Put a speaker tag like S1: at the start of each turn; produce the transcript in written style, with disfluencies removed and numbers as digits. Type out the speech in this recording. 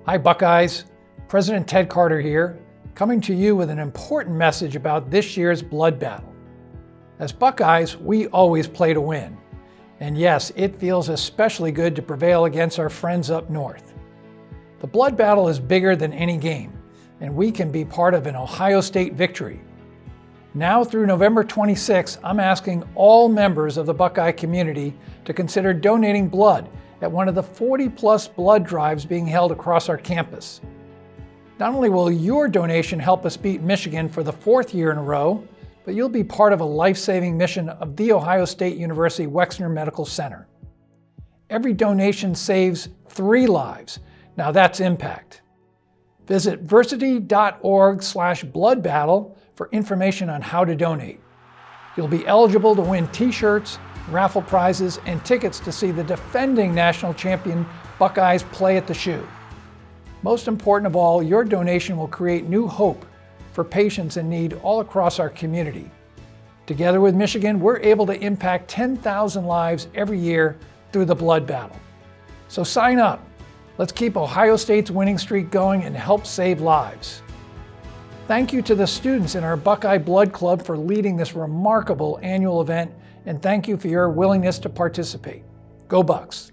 S1: Hi Buckeyes, President Ted Carter here, coming to you with an important message about this year's blood battle. As Buckeyes, we always play to win. And yes, it feels especially good to prevail against our friends up north. The blood battle is bigger than any game, and we can be part of an Ohio State victory. Now through November 26, I'm asking all members of the Buckeye community to consider donating blood at one of the 40-plus blood drives being held across our campus. Not only will your donation help us beat Michigan for the 4th year in a row, but you'll be part of a life-saving mission of the Ohio State University Wexner Medical Center. Every donation saves 3 lives. Now that's impact. Visit versity.org/bloodbattle for information on how to donate. You'll be eligible to win t-shirts, raffle prizes, and tickets to see the defending national champion Buckeyes play at the Shoe. Most important of all, your donation will create new hope for patients in need all across our community. Together with Michigan, we're able to impact 10,000 lives every year through the blood battle. So sign up. Let's keep Ohio State's winning streak going and help save lives. Thank you to the students in our Buckeye Blood Club for leading this remarkable annual event, and thank you for your willingness to participate. Go Bucks!